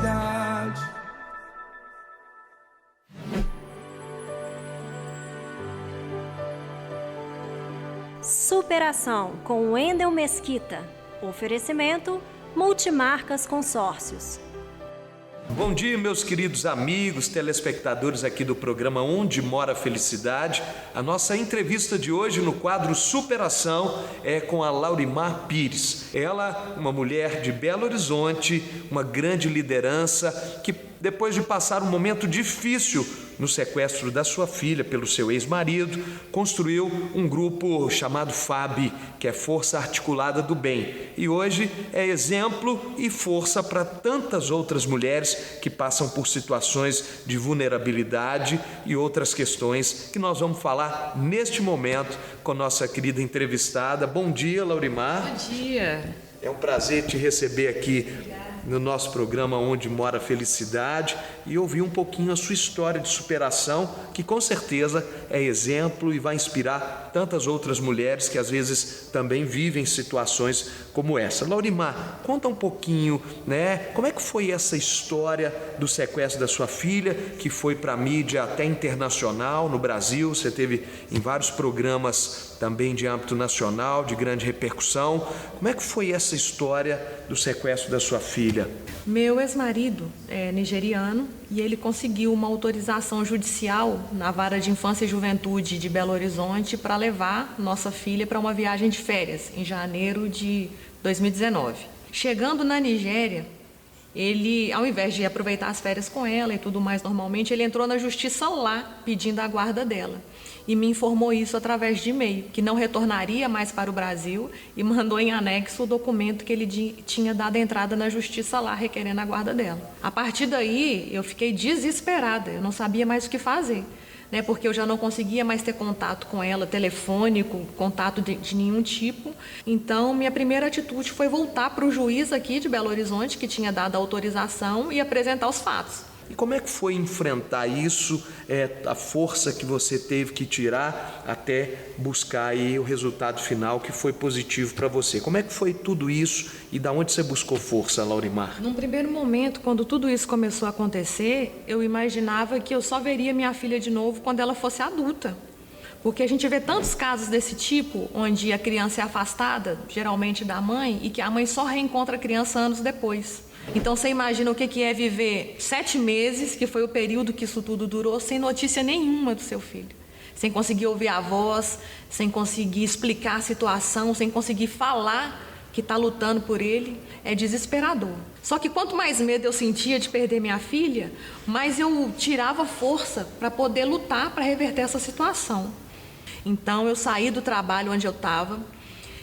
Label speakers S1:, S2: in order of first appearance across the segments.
S1: felicidade.
S2: Superação com Wendel Mesquita. Oferecimento Multimarcas Consórcios.
S3: Bom dia, meus queridos amigos, telespectadores aqui do programa Onde Mora a Felicidade. A nossa entrevista de hoje no quadro Superação é com a Laurimar Pires. Ela, uma mulher de Belo Horizonte, uma grande liderança que, depois de passar um momento difícil no sequestro da sua filha pelo seu ex-marido, construiu um grupo chamado FAB, que é Força Articulada do Bem. E hoje é exemplo e força para tantas outras mulheres que passam por situações de vulnerabilidade e outras questões que nós vamos falar neste momento com nossa querida entrevistada. Bom dia, Laurimar.
S4: Bom dia.
S3: É um prazer te receber aqui no nosso programa Onde Mora a Felicidade e ouvir um pouquinho a sua história de superação, que com certeza é exemplo e vai inspirar tantas outras mulheres que às vezes também vivem situações como essa. Laurimar, conta um pouquinho, como é que foi essa história do sequestro da sua filha, que foi para a mídia até internacional no Brasil, você teve em vários programas também de âmbito nacional, de grande repercussão. Como é que foi essa história do sequestro da sua filha?
S4: Meu ex-marido é nigeriano e ele conseguiu uma autorização judicial na Vara de Infância e Juventude de Belo Horizonte para levar nossa filha para uma viagem de férias em janeiro de 2019. Chegando na Nigéria, ele, ao invés de aproveitar as férias com ela e tudo mais normalmente, ele entrou na justiça lá pedindo a guarda dela. E me informou isso através de e-mail, que não retornaria mais para o Brasil, e mandou em anexo o documento que ele tinha dado entrada na justiça lá, requerendo a guarda dela. A partir daí, eu fiquei desesperada, eu não sabia mais o que fazer, porque eu já não conseguia mais ter contato com ela, telefônico, contato de nenhum tipo. Então, minha primeira atitude foi voltar para o juiz aqui de Belo Horizonte, que tinha dado a autorização, e apresentar os fatos.
S3: E como é que foi enfrentar isso, a força que você teve que tirar até buscar aí o resultado final que foi positivo para você? Como é que foi tudo isso e da onde você buscou força, Laurimar?
S4: Num primeiro momento, quando tudo isso começou a acontecer, eu imaginava que eu só veria minha filha de novo quando ela fosse adulta. Porque a gente vê tantos casos desse tipo, onde a criança é afastada, geralmente da mãe, e que a mãe só reencontra a criança anos depois. Então você imagina o que é viver 7 meses, que foi o período que isso tudo durou, sem notícia nenhuma do seu filho. Sem conseguir ouvir a voz, sem conseguir explicar a situação, sem conseguir falar que está lutando por ele. É desesperador. Só que quanto mais medo eu sentia de perder minha filha, mais eu tirava força para poder lutar, para reverter essa situação. Então eu saí do trabalho onde eu estava.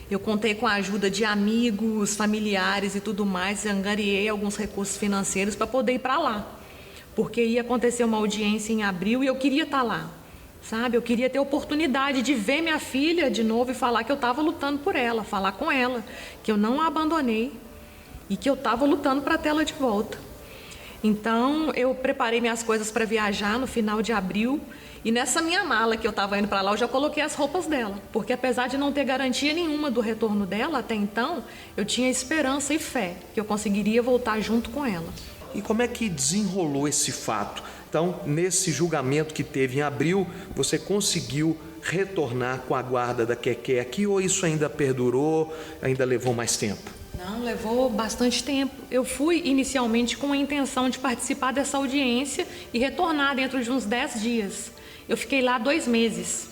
S4: Eu contei com a ajuda de amigos, familiares e tudo mais, angariei alguns recursos financeiros para poder ir para lá. Porque ia acontecer uma audiência em abril e eu queria estar lá, sabe? Eu queria ter a oportunidade de ver minha filha de novo e falar que eu estava lutando por ela, falar com ela, que eu não a abandonei e que eu estava lutando para tê-la de volta. Então, eu preparei minhas coisas para viajar no final de abril. E nessa minha mala que eu estava indo para lá, eu já coloquei as roupas dela. Porque apesar de não ter garantia nenhuma do retorno dela até então, eu tinha esperança e fé que eu conseguiria voltar junto com ela.
S3: E como é que desenrolou esse fato? Então, nesse julgamento que teve em abril, você conseguiu retornar com a guarda da Keké aqui ou isso ainda perdurou, ainda levou mais tempo?
S4: Não, levou bastante tempo. Eu fui inicialmente com a intenção de participar dessa audiência e retornar dentro de uns 10 dias. Eu fiquei lá 2 meses,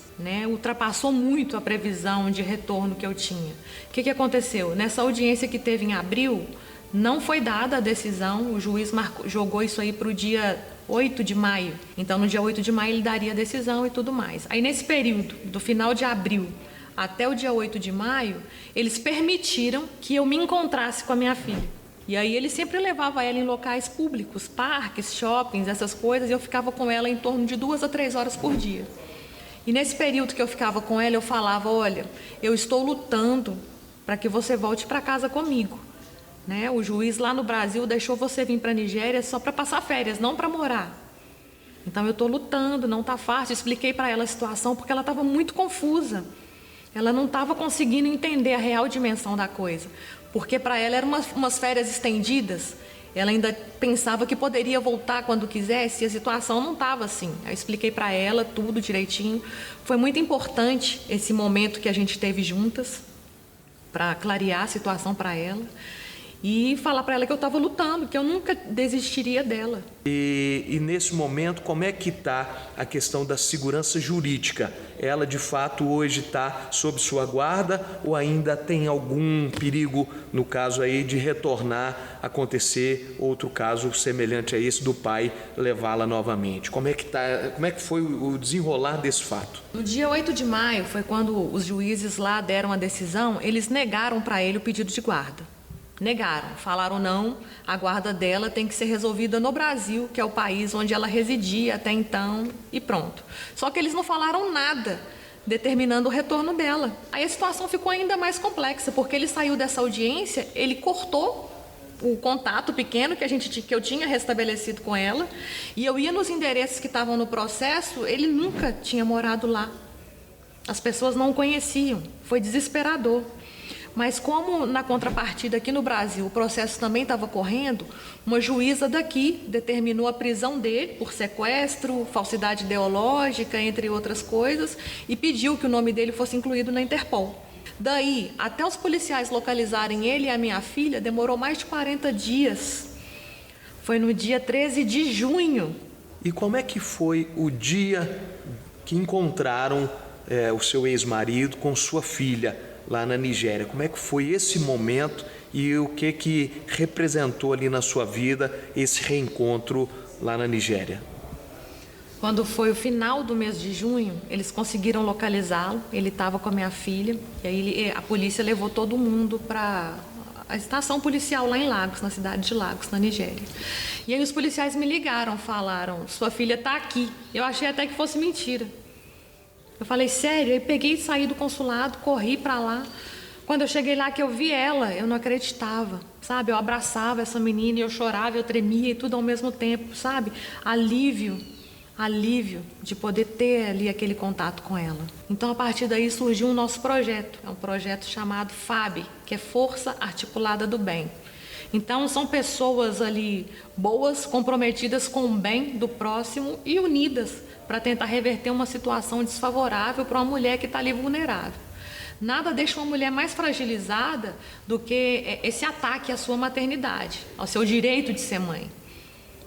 S4: ultrapassou muito a previsão de retorno que eu tinha. O que aconteceu? Nessa audiência que teve em abril, não foi dada a decisão, o juiz jogou isso aí para o dia 8 de maio. Então, no dia 8 de maio ele daria a decisão e tudo mais. Aí, nesse período, do final de abril até o dia 8 de maio, eles permitiram que eu me encontrasse com a minha filha. E aí ele sempre levava ela em locais públicos, parques, shoppings, essas coisas, e eu ficava com ela em torno de 2 a 3 horas por dia. E nesse período que eu ficava com ela, eu falava, olha, eu estou lutando para que você volte para casa comigo. O juiz lá no Brasil deixou você vir para a Nigéria só para passar férias, não para morar. Então eu estou lutando, não está fácil. Expliquei para ela a situação porque ela estava muito confusa. Ela não estava conseguindo entender a real dimensão da coisa. Porque para ela eram umas férias estendidas. Ela ainda pensava que poderia voltar quando quisesse, e a situação não estava assim. Eu expliquei para ela tudo direitinho. Foi muito importante esse momento que a gente teve juntas, para clarear a situação para ela e falar para ela que eu estava lutando, que eu nunca desistiria dela.
S3: E nesse momento, como é que está a questão da segurança jurídica? Ela, de fato, hoje está sob sua guarda ou ainda tem algum perigo, no caso aí, de retornar, acontecer outro caso semelhante a esse do pai levá-la novamente? Como é que foi o desenrolar desse fato?
S4: No dia 8 de maio, foi quando os juízes lá deram a decisão, eles negaram para ele o pedido de guarda. Negaram, falaram não, a guarda dela tem que ser resolvida no Brasil, que é o país onde ela residia até então, e pronto. Só que eles não falaram nada determinando o retorno dela. Aí a situação ficou ainda mais complexa, porque ele saiu dessa audiência, ele cortou o contato pequeno que eu tinha restabelecido com ela, e eu ia nos endereços que estavam no processo, ele nunca tinha morado lá. As pessoas não o conheciam, foi desesperador. Mas como na contrapartida aqui no Brasil o processo também estava correndo, uma juíza daqui determinou a prisão dele por sequestro, falsidade ideológica, entre outras coisas, e pediu que o nome dele fosse incluído na Interpol. Daí, até os policiais localizarem ele e a minha filha, demorou mais de 40 dias. Foi no dia 13 de junho.
S3: E como é que foi o dia que encontraram o seu ex-marido com sua filha lá na Nigéria? Como é que foi esse momento e o que representou ali na sua vida esse reencontro lá na Nigéria?
S4: Quando foi o final do mês de junho, eles conseguiram localizá-lo, ele estava com a minha filha, e aí a polícia levou todo mundo para a estação policial lá em Lagos, na cidade de Lagos, na Nigéria. E aí os policiais me ligaram, falaram, sua filha está aqui. Eu achei até que fosse mentira. Eu falei, sério? Aí peguei e saí do consulado, corri para lá. Quando eu cheguei lá que eu vi ela, eu não acreditava, sabe? Eu abraçava essa menina e eu chorava, eu tremia e tudo ao mesmo tempo, sabe? Alívio de poder ter ali aquele contato com ela. Então, a partir daí surgiu o nosso projeto. É um projeto chamado FAB, que é Força Articulada do Bem. Então, são pessoas ali boas, comprometidas com o bem do próximo e unidas para tentar reverter uma situação desfavorável para uma mulher que está ali vulnerável. Nada deixa uma mulher mais fragilizada do que esse ataque à sua maternidade, ao seu direito de ser mãe.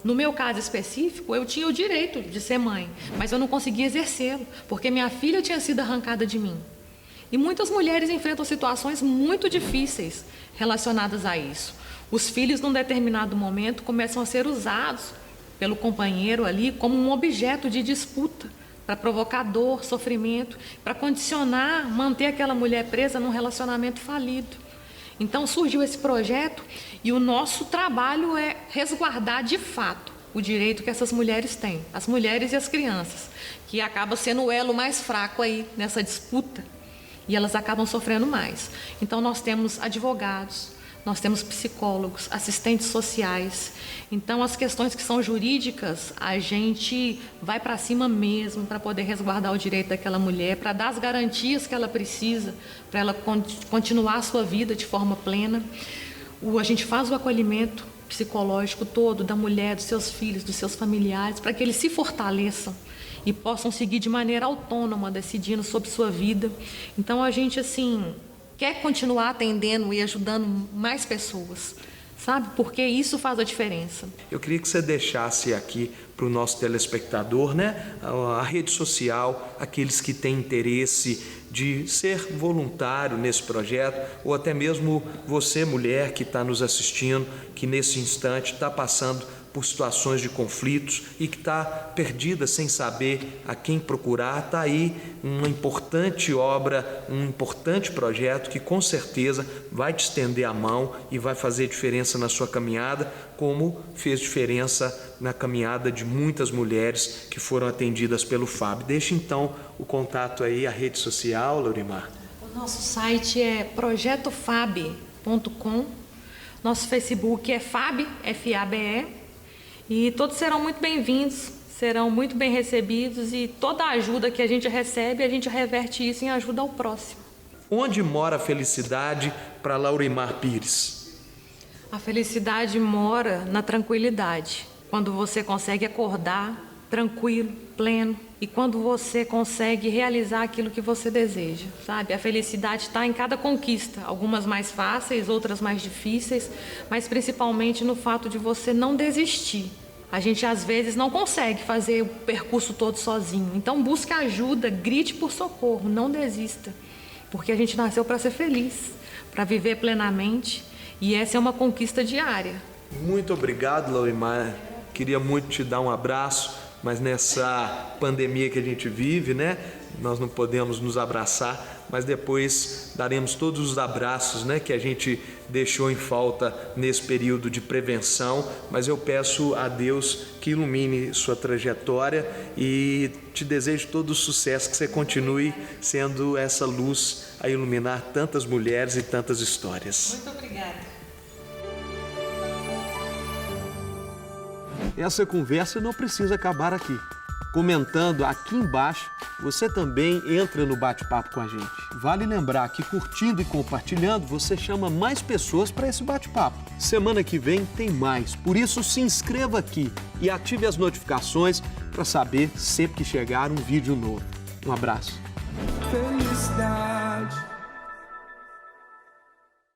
S4: No meu caso específico, eu tinha o direito de ser mãe, mas eu não conseguia exercê-lo, porque minha filha tinha sido arrancada de mim. E muitas mulheres enfrentam situações muito difíceis relacionadas a isso. Os filhos, num determinado momento, começam a ser usados pelo companheiro ali como um objeto de disputa, para provocar dor, sofrimento, para condicionar, manter aquela mulher presa num relacionamento falido. Então surgiu esse projeto e o nosso trabalho é resguardar de fato o direito que essas mulheres têm, as mulheres e as crianças, que acaba sendo o elo mais fraco aí nessa disputa e elas acabam sofrendo mais. Então nós temos advogados, nós temos psicólogos, assistentes sociais. Então, as questões que são jurídicas, a gente vai para cima mesmo para poder resguardar o direito daquela mulher, para dar as garantias que ela precisa, para ela continuar a sua vida de forma plena. A gente faz o acolhimento psicológico todo da mulher, dos seus filhos, dos seus familiares, para que eles se fortaleçam e possam seguir de maneira autônoma, decidindo sobre sua vida. Então, a gente, assim, quer continuar atendendo e ajudando mais pessoas, sabe? Porque isso faz a diferença.
S3: Eu queria que você deixasse aqui para o nosso telespectador, né, a rede social, aqueles que têm interesse de ser voluntário nesse projeto, ou até mesmo você, mulher, que está nos assistindo, que nesse instante está passando por situações de conflitos e que está perdida sem saber a quem procurar. Está aí uma importante obra, um importante projeto que com certeza vai te estender a mão e vai fazer diferença na sua caminhada, como fez diferença na caminhada de muitas mulheres que foram atendidas pelo FAB. Deixa então o contato aí, a rede social, Laurimar.
S4: O nosso site é projetofab.com, nosso Facebook é FAB, F-A-B-E, e todos serão muito bem-vindos, serão muito bem recebidos e toda a ajuda que a gente recebe, a gente reverte isso em ajuda ao próximo.
S3: Onde mora a felicidade para Laurimar Pires?
S4: A felicidade mora na tranquilidade. Quando você consegue acordar tranquilo, pleno, e quando você consegue realizar aquilo que você deseja, sabe? A felicidade está em cada conquista, algumas mais fáceis, outras mais difíceis, mas principalmente no fato de você não desistir. A gente às vezes não consegue fazer o percurso todo sozinho, então busque ajuda, grite por socorro, não desista, porque a gente nasceu para ser feliz, para viver plenamente, e essa é uma conquista diária.
S3: Muito obrigado, Laurimar. Queria muito te dar um abraço, mas nessa pandemia que a gente vive, né? Nós não podemos nos abraçar, mas depois daremos todos os abraços, né, que a gente deixou em falta nesse período de prevenção. Mas eu peço a Deus que ilumine sua trajetória e te desejo todo o sucesso, que você continue sendo essa luz a iluminar tantas mulheres e tantas histórias.
S4: Muito obrigada.
S1: Essa conversa não precisa acabar aqui. Comentando aqui embaixo, você também entra no bate-papo com a gente. Vale lembrar que curtindo e compartilhando, você chama mais pessoas para esse bate-papo. Semana que vem tem mais, por isso se inscreva aqui e ative as notificações para saber sempre que chegar um vídeo novo. Um abraço.
S5: Felicidade.